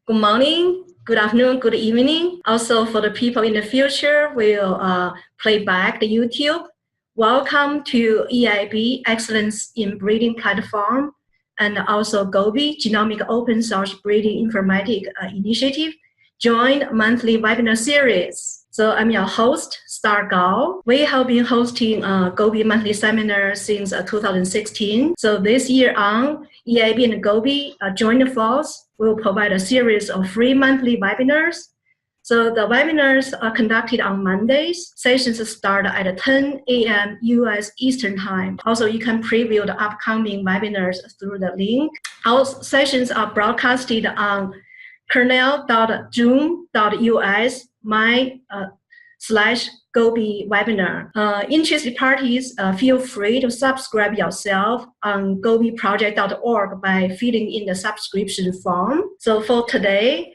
Good morning, good afternoon, good evening. Also for the people in the future, we'll play back the YouTube. Welcome to EIB Excellence in Breeding Platform and also GOBI Genomic Open Source Breeding Informatics Initiative joint monthly webinar series. So I'm your host, STORR Gao. We have been hosting GOBI monthly seminar since 2016. So this year on, EIB and GOBI joint force will provide a series of free monthly webinars. So the webinars are conducted on Mondays. Sessions start at 10 a.m. US Eastern Time. Also, you can preview the upcoming webinars through the link. Our sessions are broadcasted on kernel.zoom.us /GOBI webinar. Interested parties feel free to subscribe yourself on gobiproject.org by filling in the subscription form. So for today,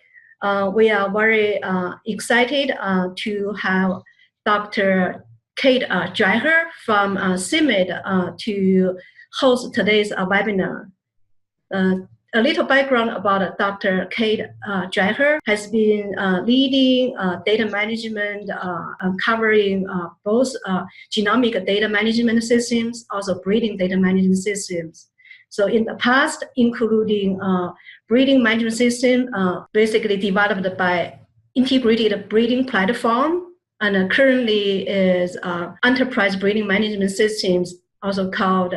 we are very excited to have Dr. Kate Dreher from CIMMYT to host today's webinar. A little background about Dr. Kate Dreher has been leading data management, covering both genomic data management systems, also breeding data management systems. So in the past, including breeding management system, basically developed by integrated breeding platform, and currently is enterprise breeding management systems, also called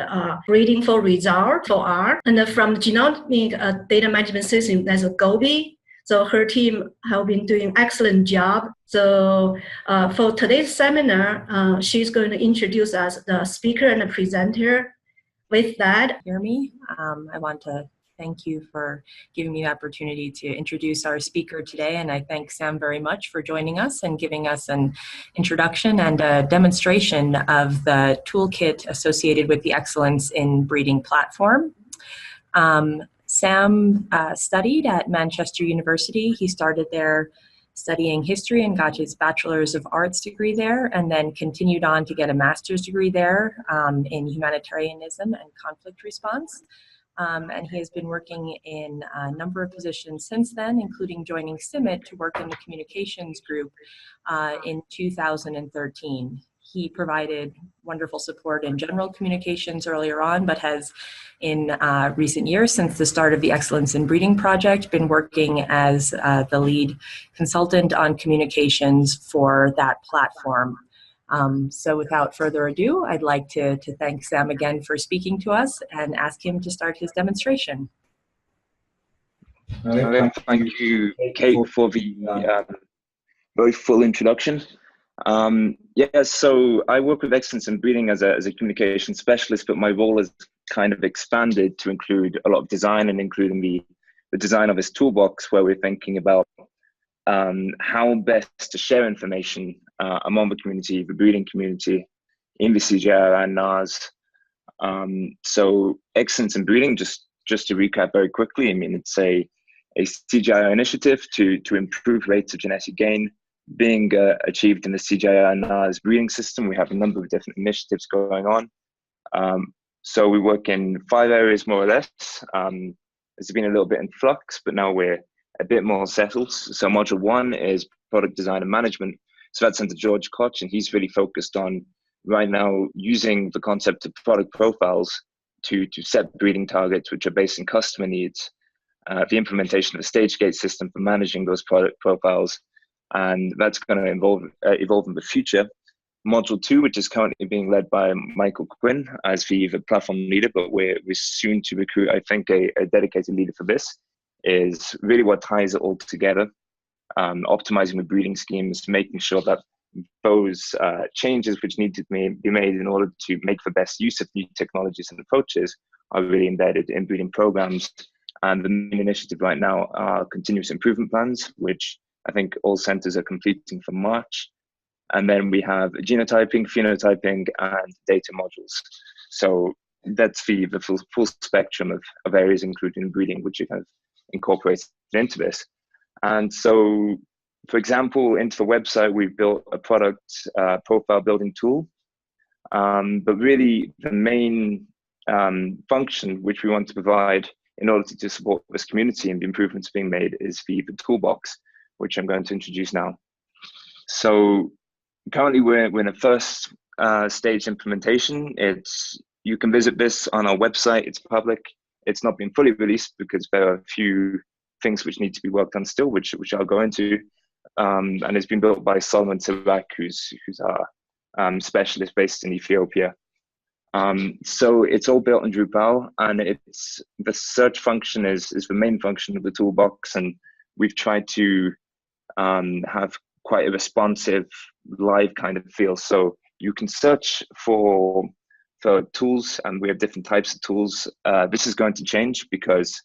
Breeding for Result, 4R. And from genomic data management system, that's a GOBI. So her team have been doing excellent job. So for today's seminar, she's going to introduce us the speaker and the presenter. With that, hear me? I want to thank you for giving me the opportunity to introduce our speaker today, and I thank Sam very much for joining us and giving us an introduction and a demonstration of the toolkit associated with the Excellence in Breeding platform. Sam studied at Manchester University. He started there studying history and got his Bachelor's of Arts degree there, and then continued on to get a master's degree there in humanitarianism and conflict response. And he has been working in a number of positions since then, including joining CIMMYT to work in the communications group in 2013. He provided wonderful support in general communications earlier on, but has in recent years, since the start of the Excellence in Breeding project, been working as the lead consultant on communications for that platform. So without further ado, I'd like to thank Sam again for speaking to us and ask him to start his demonstration. Thank you, Kate, for the very full introduction. Yeah, so I work with Excellence in Breeding as a communication specialist, but my role has kind of expanded to include a lot of design, and including the design of this toolbox, where we're thinking about how best to share information among the community, the breeding community, in the CGI and NAS. So Excellence in Breeding, just to recap very quickly, I mean, it's a CGI initiative to improve rates of genetic gain being achieved in the CGI and NAS breeding system. We have a number of different initiatives going on. So we work in 5 areas, more or less. It's been a little bit in flux, but now we're a bit more settled. So module 1 is product design and management. So that's under George Koch, and he's really focused on right now using the concept of product profiles to set breeding targets, which are based on customer needs, the implementation of a stage gate system for managing those product profiles, and that's going to evolve in the future. Module 2, which is currently being led by Michael Quinn as the platform leader, but we're soon to recruit, I think, a dedicated leader for this, is really what ties it all together. Optimizing the breeding schemes, making sure that those changes which need to be made in order to make the best use of new technologies and approaches are really embedded in breeding programs. And the main initiative right now are continuous improvement plans, which I think all centers are completing for March. And then we have genotyping, phenotyping, and data modules. So that's the full spectrum of areas, including breeding, which you have incorporated into this. And so, for example, into the website, we've built a product profile building tool. But really, the main function which we want to provide in order to support this community and the improvements being made is the Toolbox, which I'm going to introduce now. So currently we're in a first stage implementation. You can visit this on our website. It's public. It's not been fully released because there are a few things which need to be worked on still, which I'll go into. And it's been built by Solomon Sirak, who's our specialist based in Ethiopia. So it's all built in Drupal, and the search function is the main function of the Toolbox, and we've tried to have quite a responsive live kind of feel. So you can search for tools, and we have different types of tools. This is going to change because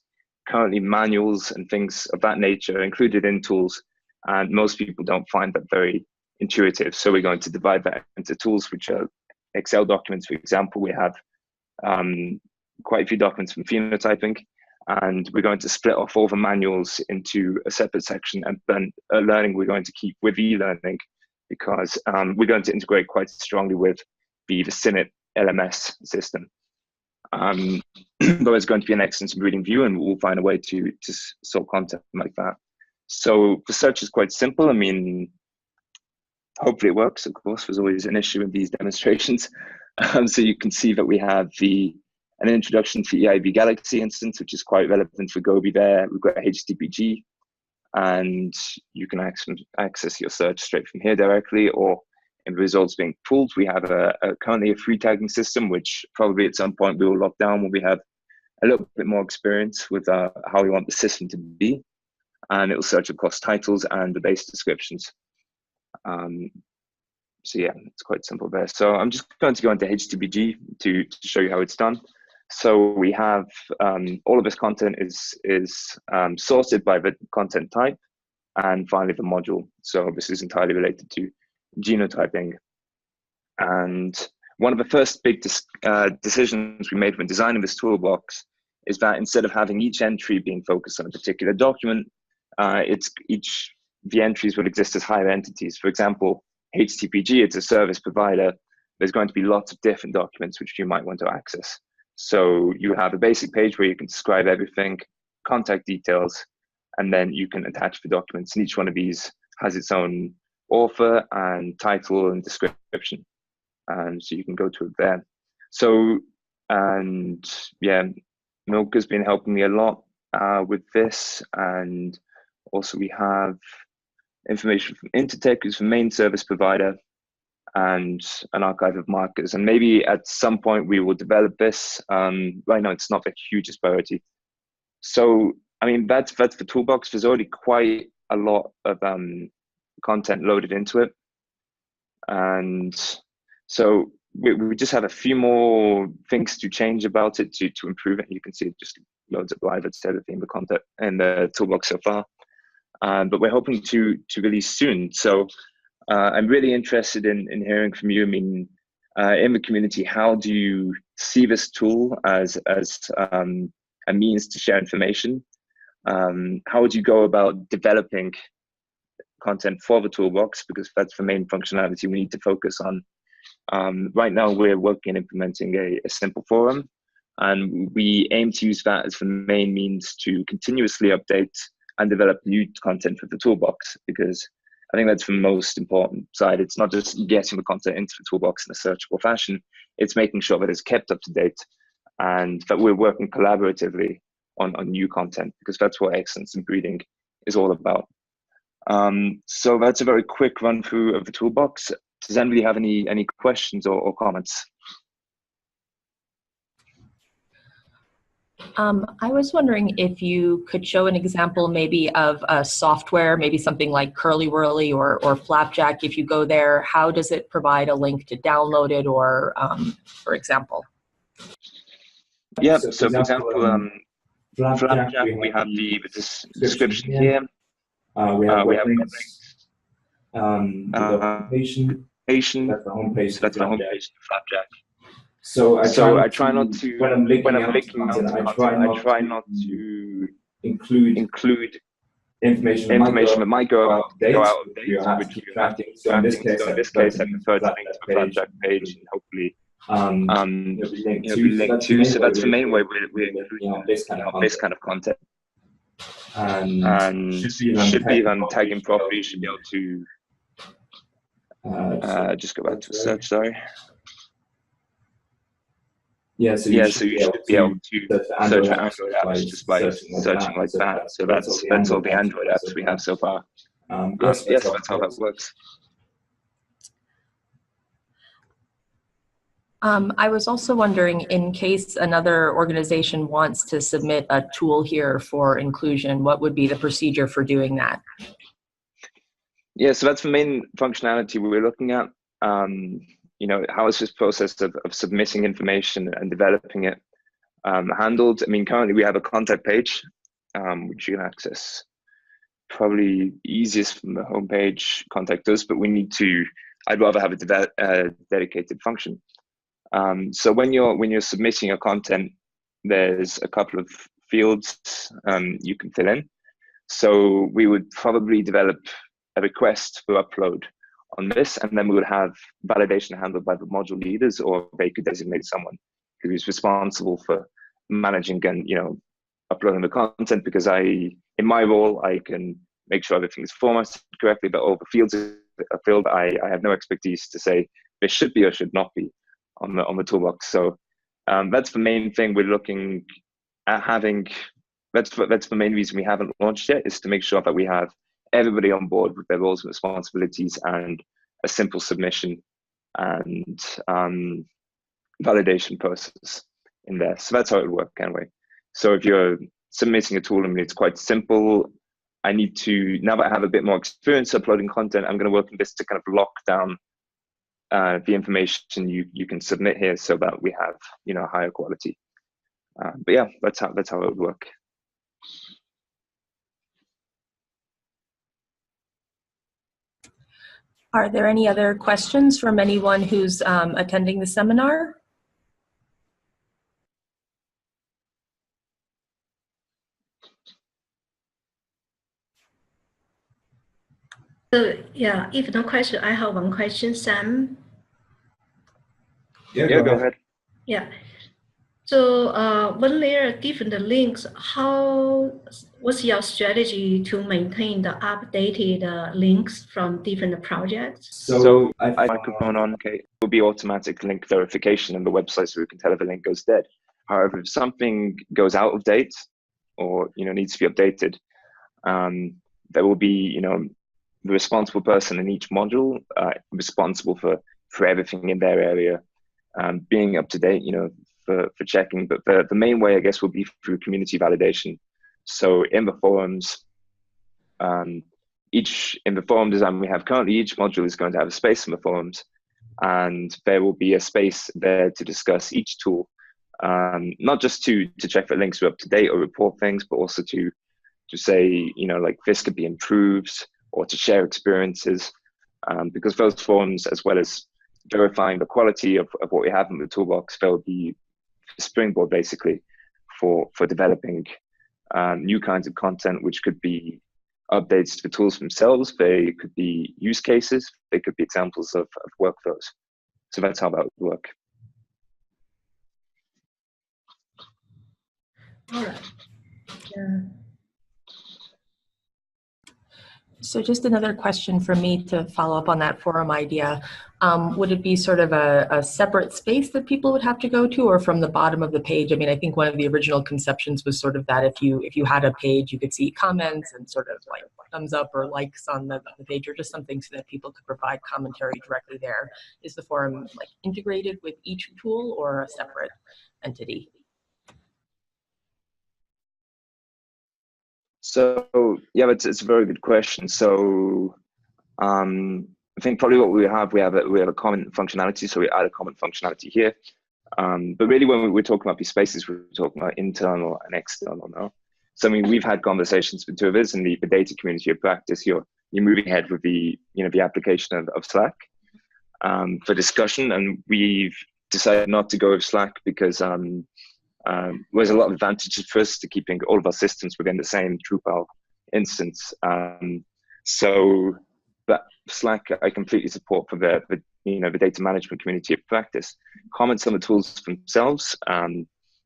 currently manuals and things of that nature are included in tools, and most people don't find that very intuitive. So we're going to divide that into tools, which are Excel documents. For example, we have quite a few documents from phenotyping, and we're going to split off all the manuals into a separate section, and then learning we're going to keep with e-learning, because we're going to integrate quite strongly with the CIMMYT LMS system. But there's going to be an excellence in reading view, and we'll find a way to sort content like that. So the search is quite simple. I mean, hopefully it works. Of course, there's always an issue in these demonstrations. So you can see that we have an introduction to EIB Galaxy instance, which is quite relevant for Gobi there. We've got HTTPG, and you can access your search straight from here directly, or in results being pulled. We have currently a free tagging system, which probably at some point we will lock down when we have a little bit more experience with how we want the system to be. And it will search across titles and the base descriptions. So yeah, it's quite simple there. So I'm just going to go into HTTPG to show you how it's done. So we have all of this content is sorted by the content type, and finally the module. So this is entirely related to genotyping. And one of the first big decisions we made when designing this toolbox is that instead of having each entry being focused on a particular document, the entries will exist as higher entities. For example, HTTPG, it's a service provider. There's going to be lots of different documents which you might want to access. So you have a basic page where you can describe everything, contact details, and then you can attach the documents. And each one of these has its own author and title and description. And so you can go to it there. So, and yeah, Milka's been helping me a lot with this. And also we have information from Intertech, who's the main service provider, and an archive of markers. And maybe at some point we will develop this. Right now it's not the hugest priority. So, I mean, that's the toolbox. There's already quite a lot of content loaded into it. And so we just have a few more things to change about it to improve it. You can see it just loads up live instead of being the content in the toolbox so far. But we're hoping to release soon. So I'm really interested in hearing from you. I mean, in the community, how do you see this tool as a means to share information? How would you go about developing content for the toolbox? Because that's the main functionality we need to focus on. Right now, we're working on implementing a simple forum, and we aim to use that as the main means to continuously update and develop new content for the toolbox, because I think that's the most important side. It's not just getting the content into the toolbox in a searchable fashion, it's making sure that it's kept up to date and that we're working collaboratively on new content, because that's what excellence in breeding is all about. So that's a very quick run through of the toolbox. Does anybody have any questions or comments? I was wondering if you could show an example maybe of a software, maybe something like Curly Whirly or Flapjack. If you go there, how does it provide a link to download it, or for example? Yeah, so for example, Flapjack, we have the description here. We have links, the documentation. That's the homepage for Flapjack. So I try not to, when I'm linking out content, I try not to include information that might go out of date, which you have to keep tracking. So in this case, I prefer to link to the Flapjack page, and hopefully Be linked to. So that's the main way we're including this kind of content. And should be on tagging properly. You should be able to just go back to the search. Sorry. So you should be able to search for Android apps just by searching like that. So that's all the Android apps we have so far. Yes, that's how that works. I was also wondering, in case another organization wants to submit a tool here for inclusion, what would be the procedure for doing that? Yeah, so that's the main functionality we're looking at. How is this process of submitting information and developing it handled? I mean, currently we have a contact page, which you can access probably easiest from the homepage, contact us, but I'd rather have a dedicated function. So when you're submitting your content, there's a couple of fields you can fill in. So we would probably develop a request for upload on this, and then we would have validation handled by the module leaders, or they could designate someone who is responsible for managing and uploading the content, because in my role I can make sure everything is formatted correctly, but all the fields are filled. I have no expertise to say this should be or should not be on the toolbox. So that's the main thing we're looking at having. That's the main reason we haven't launched yet, is to make sure that we have everybody on board with their roles and responsibilities and a simple submission and validation process in there. So that's how it would work anyway. So if you're submitting a tool, I mean, it's quite simple. I need to, now that I have a bit more experience uploading content, I'm going to work on this to kind of lock down the information you can submit here, so that we have higher quality. But yeah, that's how it would work. Are there any other questions from anyone who's attending the seminar? So yeah, if no question, I have one question, Sam. Yeah, go ahead. Yeah. So when there are different links, what's your strategy to maintain the updated links from different projects? So microphone on, okay, it will be automatic link verification on the website, so we can tell if a link goes dead. However, if something goes out of date or needs to be updated, there will be the responsible person in each module responsible for everything in their area being up to date, for checking. But the main way, I guess, will be through community validation. So in the forums, in the forum design we have currently, each module is going to have a space in the forums, and there will be a space there to discuss each tool, not just to check that links are up to date or report things, but also to say, like, this could be improved, or to share experiences, because those forums, as well as verifying the quality of what we have in the toolbox, they'll be a springboard basically for developing new kinds of content, which could be updates to the tools themselves. They could be use cases. They could be examples of workflows. So that's how that would work. All right. Yeah. So just another question for me to follow up on that forum idea. Would it be sort of a separate space that people would have to go to, or from the bottom of the page? I mean, I think one of the original conceptions was sort of that if you had a page, you could see comments and sort of like thumbs up or likes on the page, or just something so that people could provide commentary directly there. Is the forum like integrated with each tool or a separate entity? So yeah, it's a very good question. So I think probably what we have a comment functionality, so we add a comment functionality here. But really, when we're talking about these spaces, we're talking about internal and external now. So I mean, we've had conversations with two of us in the data community of practice. You're moving ahead with the application of Slack for discussion, and we've decided not to go with Slack because there's a lot of advantages for us to keeping all of our systems within the same Drupal instance. So but Slack I completely support for the data management community of practice. Comments on the tools themselves,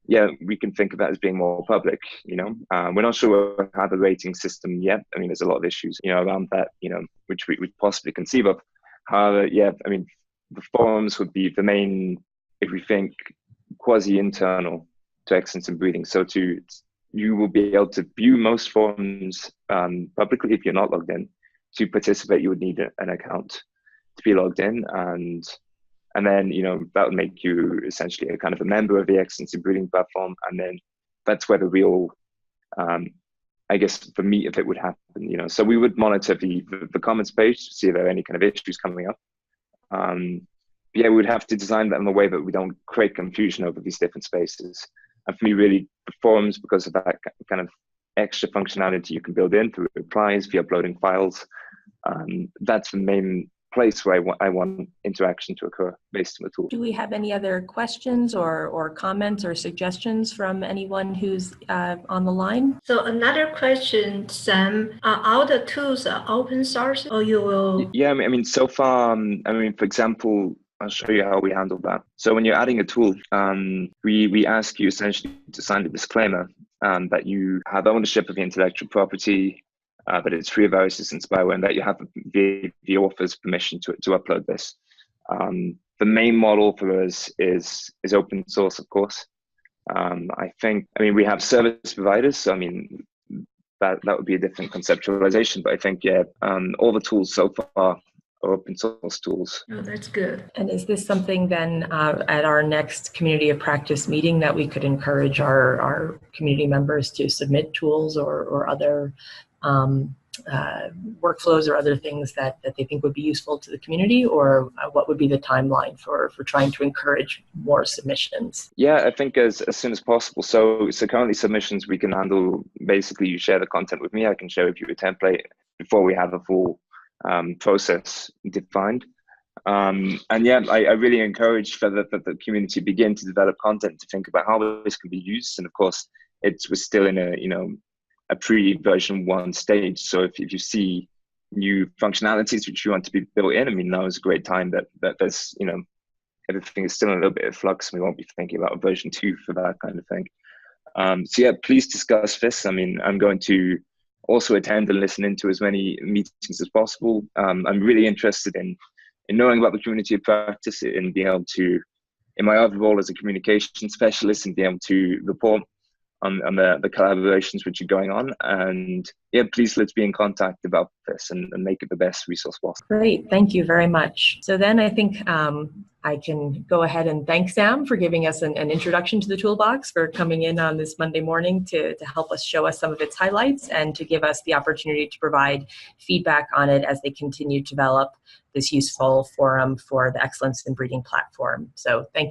yeah, we can think of that as being more public. We're not sure we have a rating system yet. I mean, there's a lot of issues around that, which we would possibly conceive of. However, yeah, I mean, the forums would be the main, if we think, quasi-internal to Excellence in Breeding. So you will be able to view most forums publicly if you're not logged in. To participate, you would need an account to be logged in, and then that would make you essentially a kind of a member of the Excellence in Breeding platform, and then that's where the real, I guess, the meat of it would happen. So we would monitor the comments page to see if there are any kind of issues coming up. Yeah, we would have to design that in a way that we don't create confusion over these different spaces. And for me, really, the forums, because of that kind of extra functionality you can build in through replies, via uploading files, that's the main place where I want interaction to occur based on the tool. Do we have any other questions or comments or suggestions from anyone who's on the line? So another question, Sam, are all the tools open source, or you will? Yeah, I mean, so far, for example, I'll show you how we handle that. So when you're adding a tool, we ask you essentially to sign a disclaimer that you have ownership of the intellectual property, that it's free of viruses and spyware, and that you have the author's permission to upload this. The main model for us is open source, of course. We have service providers, so I mean, that would be a different conceptualization, but I think, yeah, all the tools so far are open source tools. Oh, that's good. And is this something then at our next community of practice meeting that we could encourage our community members to submit tools or other workflows or other things that they think would be useful to the community, or what would be the timeline for trying to encourage more submissions? Yeah, I think as soon as possible. So currently submissions we can handle, basically you share the content with me, I can share with you a template before we have a full process defined. And yeah, I really encourage that the community begin to develop content to think about how this can be used. And of course, we're still in a pre-version 1 stage. So if you see new functionalities which you want to be built in, I mean, now is a great time that there's, everything is still in a little bit of flux. We won't be thinking about version 2 for that kind of thing. So yeah, please discuss this. I mean, I'm going to also attend and listen into as many meetings as possible. I'm really interested in knowing about the community of practice and being able to, in my other role as a communication specialist, and being able to report on the collaborations which are going on. And yeah, please let's be in contact about this and make it the best resource possible. Great, thank you very much. So then I think I can go ahead and thank Sam for giving us an introduction to the Toolbox, for coming in on this Monday morning to help us show us some of its highlights and to give us the opportunity to provide feedback on it as they continue to develop this useful forum for the Excellence in Breeding platform. So thank you.